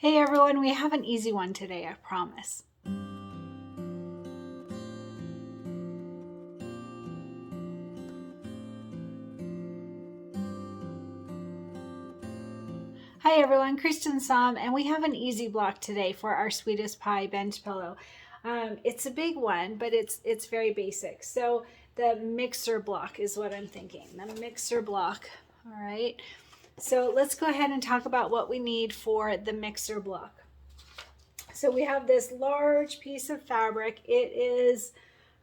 Hey everyone, we have an easy one today, I promise. Hi everyone, Cristin and we have an easy block today for our sweetest pie bench pillow. It's a big one, but it's very basic. So the mixer block is what I'm thinking. The mixer block, all right? So let's go ahead and talk about what we need for the mixer block. So we have this large piece of fabric. It is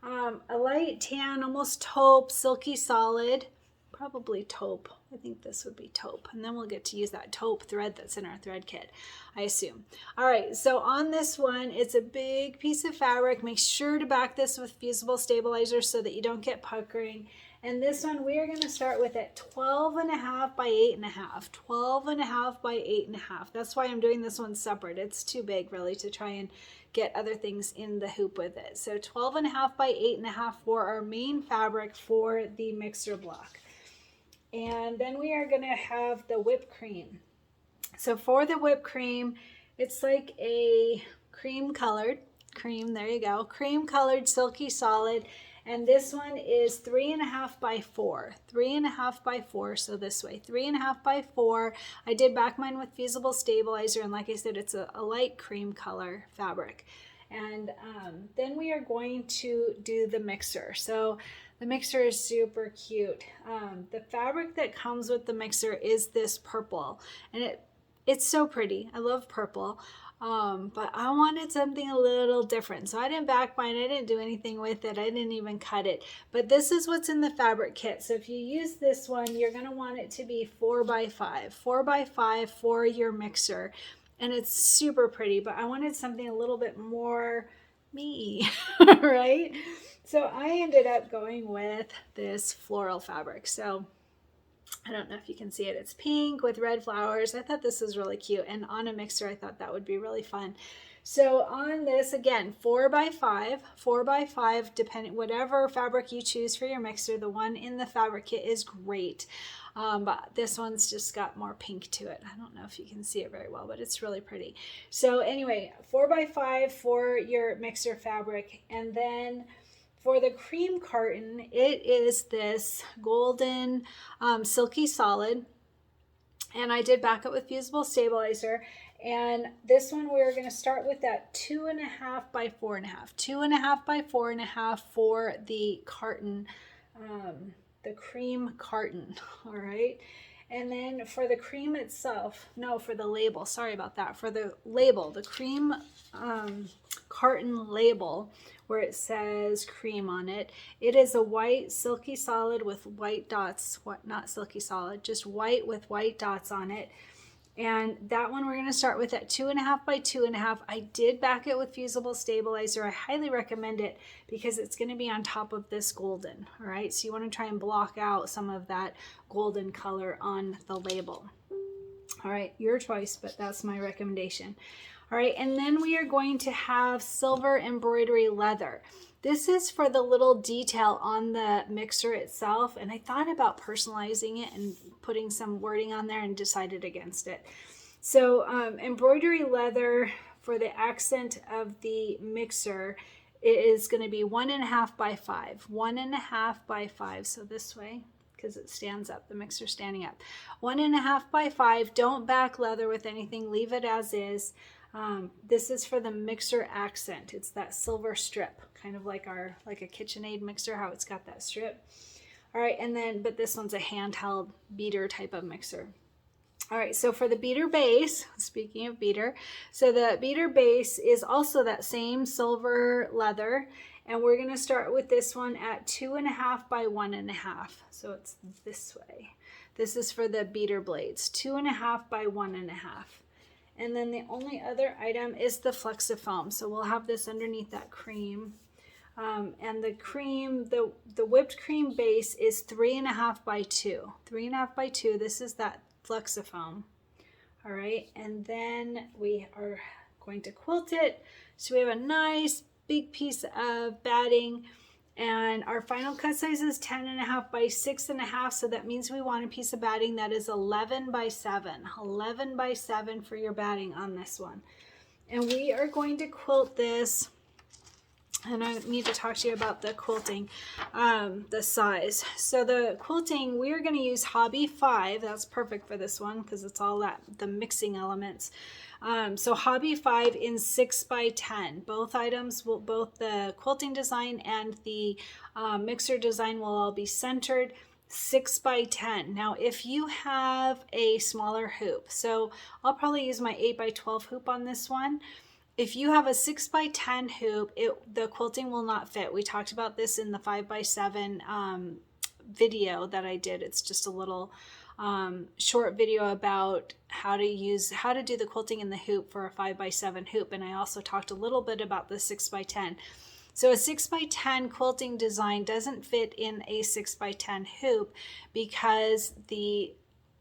a light tan, almost taupe, silky solid, probably taupe. I think this would be taupe. And then we'll get to use that taupe thread that's in our thread kit, I assume. All right, so on this one, it's a big piece of fabric. Make sure to back this with fusible stabilizer so that you don't get puckering. And this one, we are gonna start with at 12.5 by 8.5. 12.5 by 8.5. That's why I'm doing this one separate. It's too big really to try and get other things in the hoop with it. So 12.5 by 8.5 for our main fabric for the mixer block. And then we are gonna have the whipped cream. So for the whipped cream, it's like a cream colored, there you go, cream colored silky solid. And this one is 3.5 by 4, 3.5 by 4. So this way, 3.5 by 4. I did back mine with fusible stabilizer, and like I said, it's a light cream color fabric. And then we are going to do the mixer. So the mixer is super cute. The fabric that comes with the mixer is this purple, and it's so pretty. I love purple. But I wanted something a little different. So I didn't back mine. I didn't do anything with it. I didn't even cut it. But this is what's in the fabric kit. So if you use this one, you're going to want it to be 4 by 5. 4 by 5 for your mixer. And it's super pretty, but I wanted something a little bit more me, right? So I ended up going with this floral fabric. So I don't know if you can see it. It's pink with red flowers. I thought this was really cute. And on a mixer, I thought that would be really fun. So on this, again, 4 by 5, 4 by 5, depending, whatever fabric you choose for your mixer, the one in the fabric kit is great. But this one's just got more pink to it. I don't know if you can see it very well, but it's really pretty. So anyway, 4 by 5 for your mixer fabric. And then for the cream carton, it is this golden silky solid. And I did back it with fusible stabilizer. And this one, we're going to start with that 2.5 by 4.5. 2.5 by 4.5 for the carton, the cream carton, all right? And then for the cream itself, no, for the label, sorry about that. For the label, the cream carton label, where it says cream on it, it is a white silky solid with white dots, not silky solid, just white with white dots on it. And that one we're going to start with at 2.5 by 2.5. I did back it with fusible stabilizer. I highly recommend it because it's going to be on top of this golden. All right, so you want to try and block out some of that golden color on the label. All right, your choice, but that's my recommendation. All right, and then we are going to have silver embroidery leather. This is for the little detail on the mixer itself, and I thought about personalizing it and putting some wording on there and decided against it. So embroidery leather for the accent of the mixer, it is going to be 1.5 by 5. 1.5 by 5, so this way, because it stands up, the mixer standing up. 1.5 by 5, don't back leather with anything, leave it as is. This is for the mixer accent. It's that silver strip, kind of like a KitchenAid mixer, how it's got that strip. All right, and then, but this one's a handheld beater type of mixer. All right, so for the beater base, speaking of beater, so the beater base is also that same silver leather, and we're gonna start with this one at 2.5 by 1.5. So it's this way. This is for the beater blades, 2.5 by 1.5. And then the only other item is the Flexifoam. So we'll have this underneath that cream. And the cream, the whipped cream base is 3.5 by 2. 3.5 by 2, this is that Flexifoam. All right, and then we are going to quilt it. So we have a nice big piece of batting. And our final cut size is 10.5 by 6.5. So that means we want a piece of batting that is 11 by 7. 11 by 7 for your batting on this one. And we are going to quilt this. And I need to talk to you about the quilting, the size. So the quilting, we are going to use Hobby 5. That's perfect for this one because it's all that, the mixing elements. So Hobby 5 in 6 by 10. Both items, both the quilting design and the mixer design will all be centered. 6 by 10. Now if you have a smaller hoop, so I'll probably use my 8 by 12 hoop on this one. If you have a 6 by 10 hoop, the quilting will not fit. We talked about this in the 5 by 7 video that I did. It's just a little short video about how to do the quilting in the hoop for a 5 by 7 hoop. And I also talked a little bit about the 6 by 10. So a 6 by 10 quilting design doesn't fit in a 6 by 10 hoop because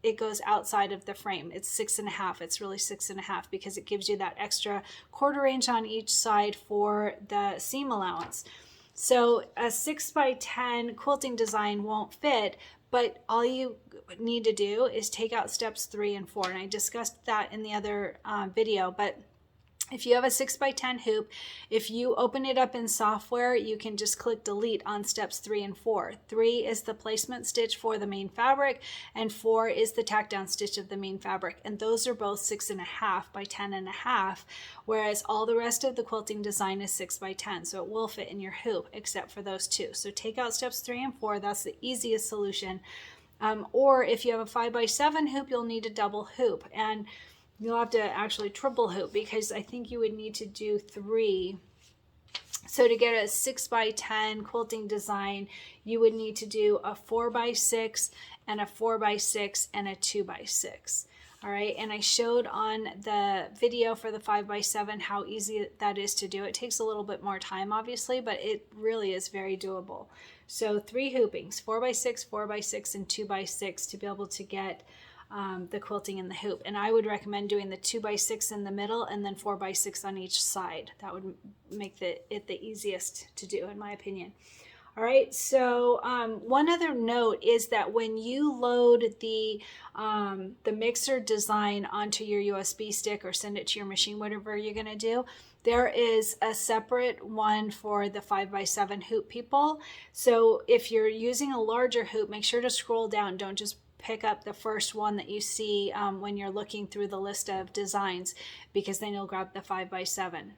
it goes outside of the frame. It's 6.5. It's really 6.5 because it gives you that extra 1/4 inch on each side for the seam allowance. So a 6 by 10 quilting design won't fit, but all you need to do is take out steps 3 and 4. And I discussed that in the other video, but if you have a 6 by 10 hoop, if you open it up in software, you can just click delete on steps 3 and 4. 3 is the placement stitch for the main fabric, and 4 is the tack down stitch of the main fabric. And those are both 6.5 by 10.5, whereas all the rest of the quilting design is 6 by 10. So it will fit in your hoop except for those two. So take out steps 3 and 4. That's the easiest solution. Or if you have a 5 by 7 hoop, you'll need a double hoop. And you'll have to actually triple hoop because I think you would need to do 3. So to get a 6 by 10 quilting design, you would need to do a 4 by 6 and a 4 by 6 and a 2 by 6. All right, and I showed on the video for the 5 by 7 how easy that is to do. It takes a little bit more time, obviously, but it really is very doable. So 3 hoopings, 4 by 6, 4 by 6, and 2 by 6 to be able to get the quilting in the hoop. And I would recommend doing the 2 by 6 in the middle and then 4 by 6 on each side. That would make it the easiest to do, in my opinion. All right, so one other note is that when you load the mixer design onto your USB stick or send it to your machine, whatever you're going to do, there is a separate one for the 5 by 7 hoop people. So if you're using a larger hoop, make sure to scroll down. Don't just pick up the first one that you see when you're looking through the list of designs, because then you'll grab the 5 by 7.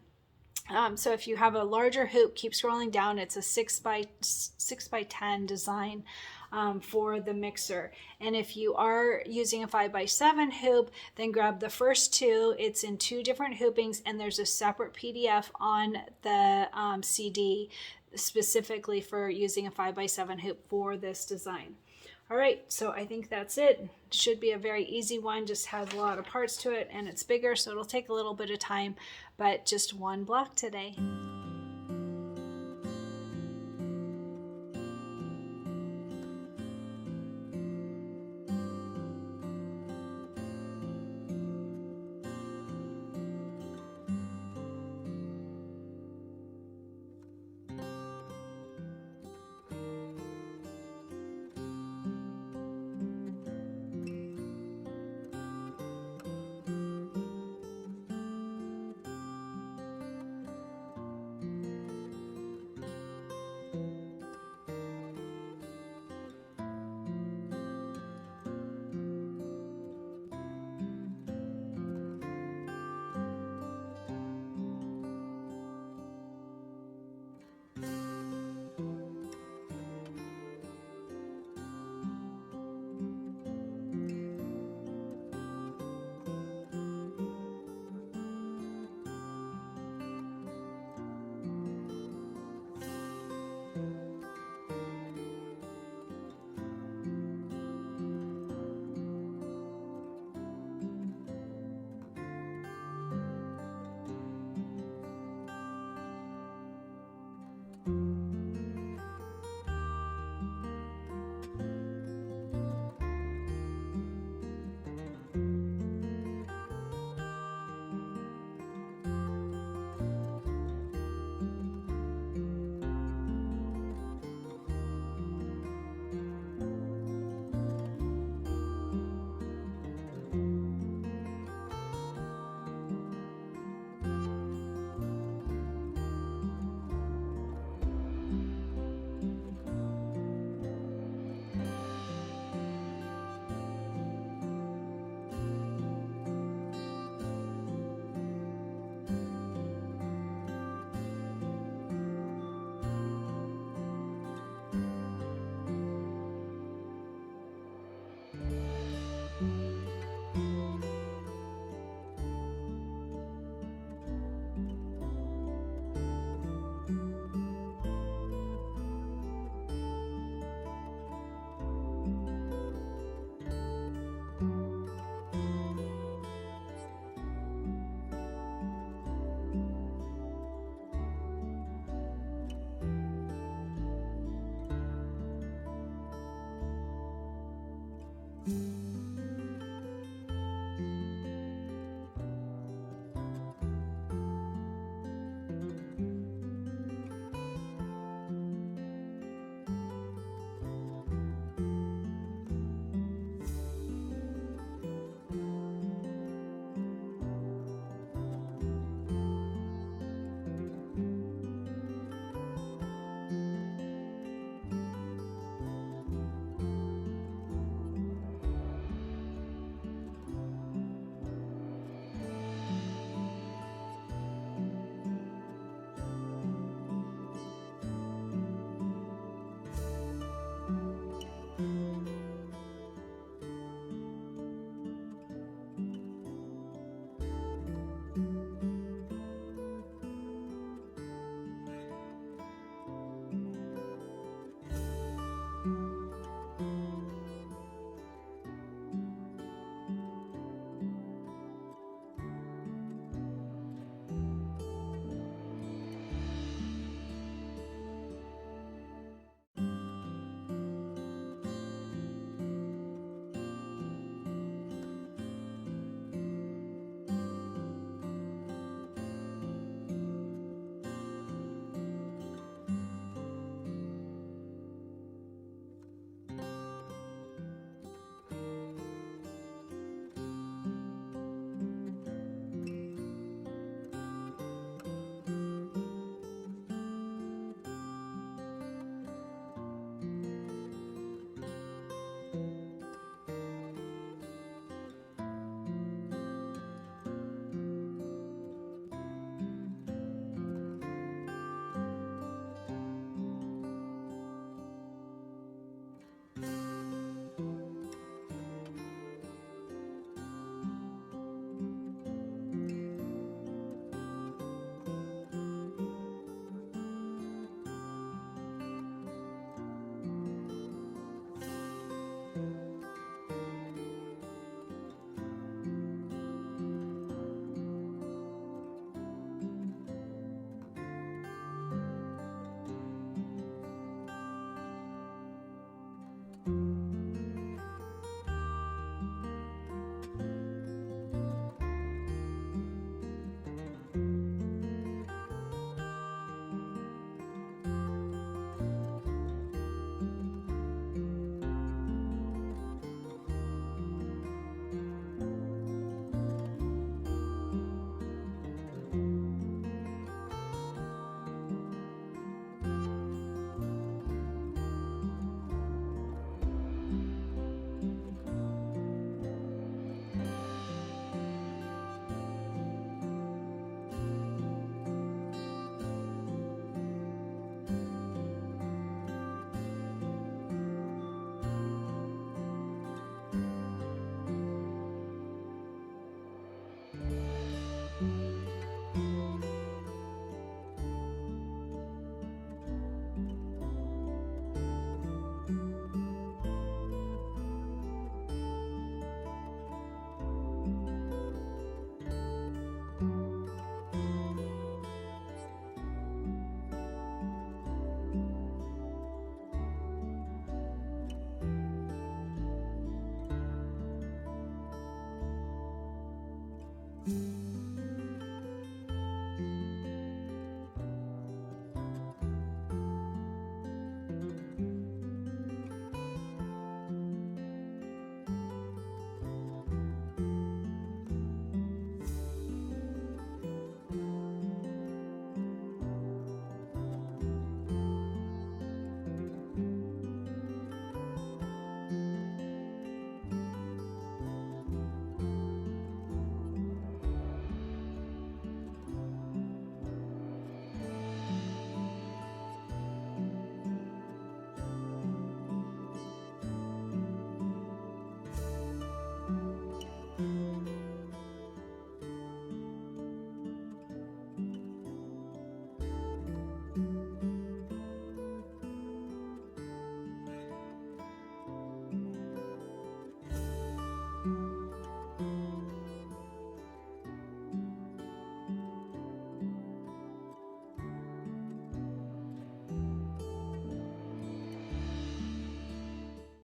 So if you have a larger hoop, keep scrolling down. It's a 6 by 10 design for the mixer. And if you are using a 5 by 7 hoop, then grab the first 2. It's in 2 different hoopings, and there's a separate PDF on the CD specifically for using a 5 by 7 hoop for this design. All right, so I think that's it. It should be a very easy one, just has a lot of parts to it, and it's bigger, so it'll take a little bit of time, but just one block today.